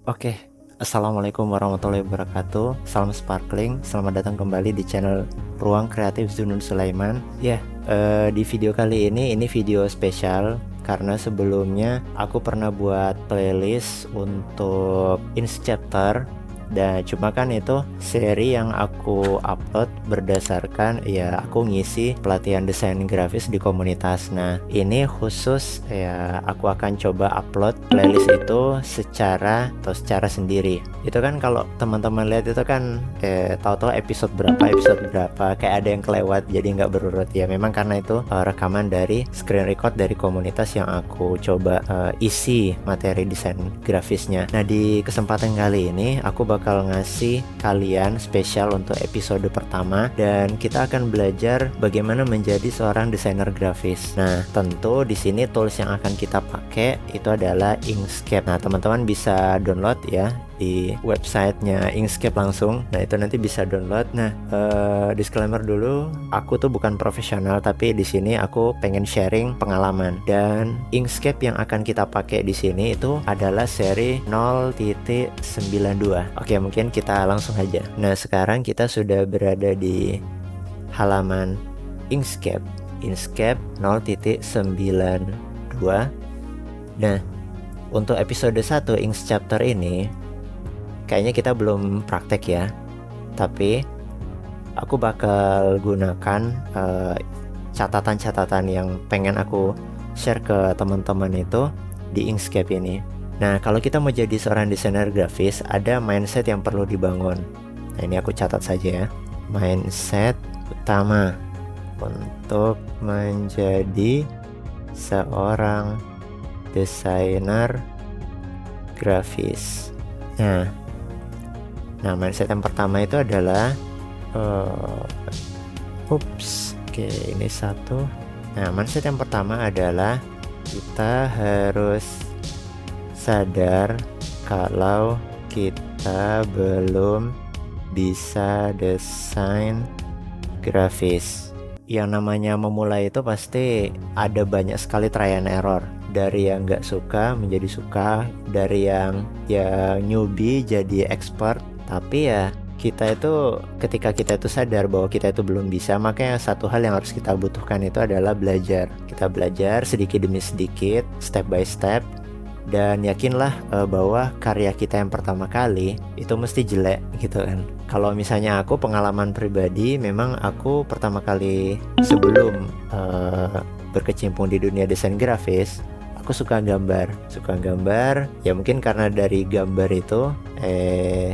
Oke, Assalamualaikum warahmatullahi wabarakatuh. Salam sparkling, selamat datang kembali di channel Ruang Kreatif Zunun Sulaiman. Di video kali ini video spesial karena sebelumnya aku pernah buat playlist untuk Inchapter. Dan cuma kan itu seri yang aku upload berdasarkan ya aku ngisi pelatihan desain grafis di komunitas. Nah ini khusus ya aku akan coba upload playlist itu secara sendiri. Itu kan kalau teman-teman lihat itu kan tahu-tahu episode berapa kayak ada yang kelewat jadi nggak berurut ya. Memang karena itu rekaman dari screen record dari komunitas yang aku coba isi materi desain grafisnya. Nah di kesempatan kali ini aku bakal ngasih kalian spesial untuk episode pertama dan kita akan belajar bagaimana menjadi seorang desainer grafis. Nah, tentu di sini tools yang akan kita pakai itu adalah Inkscape. Nah, teman-teman bisa download ya di websitenya Inkscape langsung. Nah, itu nanti bisa download. Nah, disclaimer dulu, aku tuh bukan profesional tapi di sini aku pengen sharing pengalaman. Dan Inkscape yang akan kita pakai di sini itu adalah seri 0.92. Oke, mungkin kita langsung aja. Nah, sekarang kita sudah berada di halaman Inkscape 0.92. Nah, untuk episode 1 Inchapter ini kayaknya kita belum praktek ya. Tapi aku bakal gunakan catatan-catatan yang pengen aku share ke teman-teman itu di Inkscape ini. Nah, kalau kita mau jadi seorang desainer grafis, ada mindset yang perlu dibangun. Nah, ini aku catat saja ya. Mindset utama untuk menjadi seorang desainer grafis. Nah, mindset yang pertama itu adalah oke, ini satu. Nah, mindset yang pertama adalah kita harus sadar kalau kita belum bisa desain grafis. Yang namanya memulai itu pasti ada banyak sekali try and error. Dari yang gak suka menjadi suka, dari yang newbie jadi expert. Tapi ya kita itu ketika kita itu sadar bahwa kita itu belum bisa, makanya satu hal yang harus kita butuhkan itu adalah belajar. Kita belajar sedikit demi sedikit, step by step. Dan yakinlah bahwa karya kita yang pertama kali itu mesti jelek gitu kan. Kalau misalnya aku pengalaman pribadi, memang aku pertama kali sebelum berkecimpung di dunia desain grafis, aku suka gambar ya. Mungkin karena dari gambar itu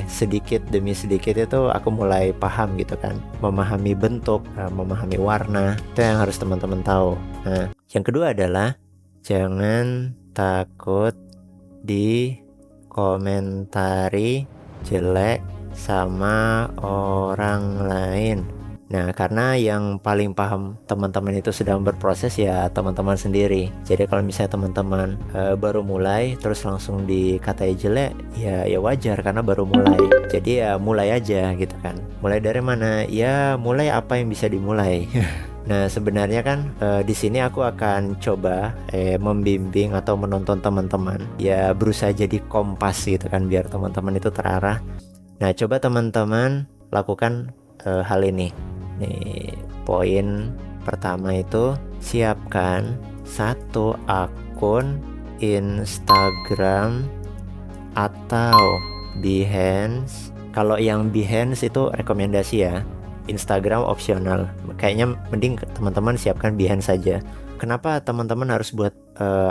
sedikit demi sedikit itu aku mulai paham gitu kan, memahami bentuk, memahami warna. Itu yang harus teman-teman tahu. Nah, yang kedua adalah jangan takut dikomentari jelek sama orang lain. Nah, karena yang paling paham teman-teman itu sedang berproses ya teman-teman sendiri. Jadi kalau misalnya teman-teman baru mulai terus langsung dikatai jelek, ya wajar karena baru mulai. Jadi ya mulai aja gitu kan. Mulai dari mana? Ya mulai apa yang bisa dimulai. Nah, sebenarnya kan di sini aku akan coba membimbing atau menonton teman-teman. Ya berusaha jadi kompas gitu kan biar teman-teman itu terarah. Nah, coba teman-teman lakukan hal ini. Nih, poin pertama itu siapkan satu akun Instagram atau Behance. Kalau yang Behance itu rekomendasi ya. Instagram opsional. Kayaknya mending teman-teman siapkan Behance saja. Kenapa teman-teman harus buat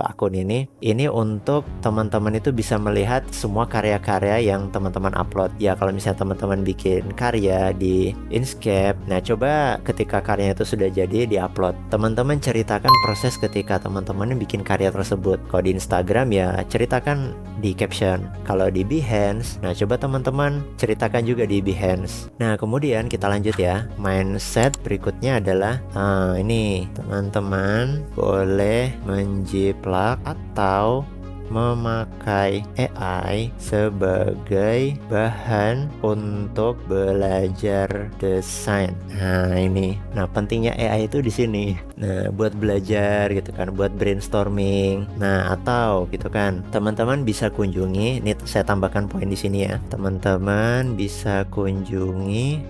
akun ini? Ini untuk teman-teman itu bisa melihat semua karya-karya yang teman-teman upload. Ya kalau misalnya teman-teman bikin karya di Inkscape, nah coba ketika karyanya itu sudah jadi di-upload, teman-teman ceritakan proses ketika teman-teman bikin karya tersebut. Kalau di Instagram ya ceritakan di caption. Kalau di Behance, nah coba teman-teman ceritakan juga di Behance. Nah kemudian kita lanjut ya. Mindset berikutnya adalah ini teman-teman boleh menjiplak atau memakai AI sebagai bahan untuk belajar desain. Nah, ini. Nah, pentingnya AI itu di sini. Nah, buat belajar gitu kan, buat brainstorming. Nah, atau gitu kan, teman-teman bisa kunjungi, ini saya tambahkan poin di sini ya. Teman-teman bisa kunjungi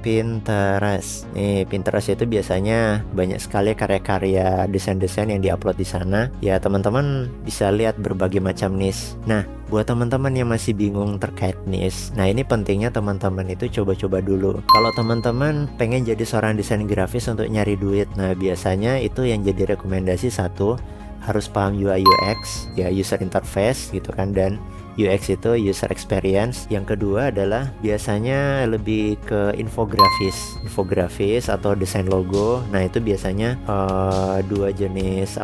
Pinterest. Nih, Pinterest itu biasanya banyak sekali karya-karya desain-desain yang diupload di sana. Ya, teman-teman bisa lihat berbagai macam niche. Nah, buat teman-teman yang masih bingung terkait niche, nah ini pentingnya teman-teman itu coba-coba dulu. Kalau teman-teman pengen jadi seorang desain grafis untuk nyari duit, nah biasanya itu yang jadi rekomendasi satu, harus paham UI UX, ya user interface gitu kan, dan UX itu user experience. Yang kedua adalah biasanya lebih ke infografis atau desain logo. Nah itu biasanya dua jenis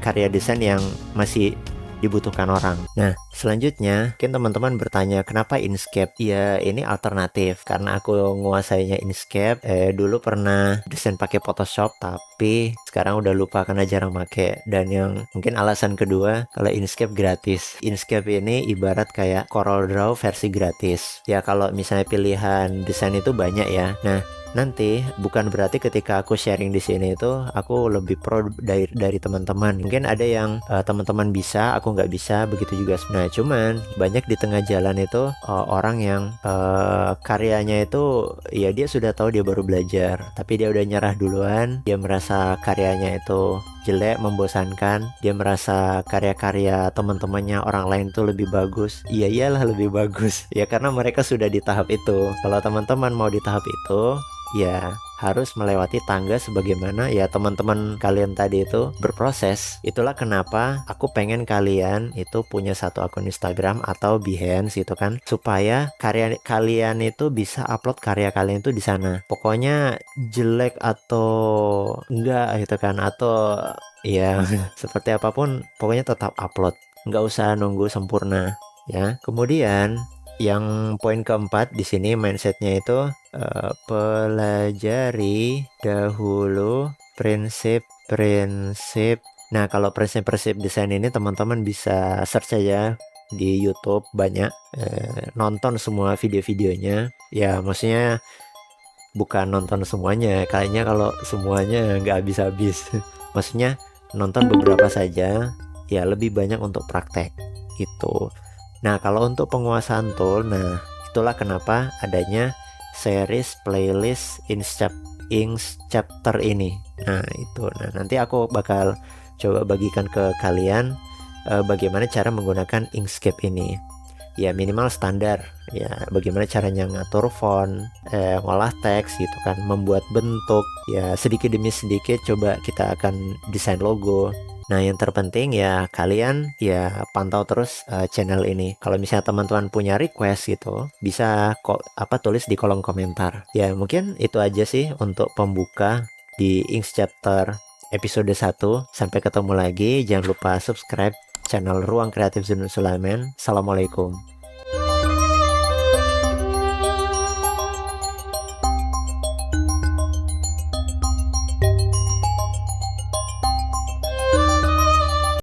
karya desain yang masih dibutuhkan orang. Nah, selanjutnya mungkin teman-teman bertanya kenapa Inkscape? Ya, ini alternatif karena aku nguasainya Inkscape. Dulu pernah desain pakai Photoshop, tapi sekarang udah lupa karena jarang pakai. Dan yang mungkin alasan kedua, kalau Inkscape gratis. Inkscape ini ibarat kayak CorelDRAW versi gratis. Ya, kalau misalnya pilihan desain itu banyak ya. Nah, nanti bukan berarti ketika aku sharing di sini itu aku lebih pro dari teman-teman. Mungkin ada yang teman-teman bisa, aku nggak bisa, begitu juga. Nah, cuman banyak di tengah jalan itu orang yang karyanya itu ya dia sudah tahu dia baru belajar, tapi dia udah nyerah duluan. Dia merasa karyanya itu jelek, membosankan. Dia merasa karya-karya teman-temannya orang lain tuh lebih bagus. Iya iyalah lebih bagus. Ya karena mereka sudah di tahap itu. Kalau teman-teman mau di tahap itu, ya harus melewati tangga sebagaimana ya teman-teman kalian tadi itu berproses. Itulah kenapa aku pengen kalian itu punya satu akun Instagram atau Behance gitu kan, supaya karya kalian itu bisa upload karya kalian itu di sana. Pokoknya jelek atau enggak gitu kan, atau ya seperti apapun pokoknya tetap upload. Nggak usah nunggu sempurna ya. Kemudian yang poin keempat di sini mindsetnya itu pelajari dahulu prinsip-prinsip. Nah, kalau prinsip-prinsip desain ini teman-teman bisa search aja di YouTube, banyak nonton semua video-videonya. Ya, maksudnya bukan nonton semuanya. Kayaknya kalau semuanya nggak habis-habis. Maksudnya nonton beberapa saja. Ya, lebih banyak untuk praktek gitu. Nah, kalau untuk penguasaan tool, nah itulah kenapa adanya series playlist Inks chapter ini. Nah, itu. Nah, nanti aku bakal coba bagikan ke kalian bagaimana cara menggunakan Inkscape ini. Ya, minimal standar. Ya, bagaimana caranya ngatur font, ngolah teks gitu kan, membuat bentuk. Ya, sedikit demi sedikit coba kita akan desain logo. Nah, yang terpenting ya kalian ya pantau terus channel ini. Kalau misalnya teman-teman punya request gitu, bisa tulis di kolom komentar. Ya, mungkin itu aja sih untuk pembuka di Inks Chapter episode 1. Sampai ketemu lagi. Jangan lupa subscribe channel Ruang Kreatif Zunun Sulaiman. Assalamualaikum.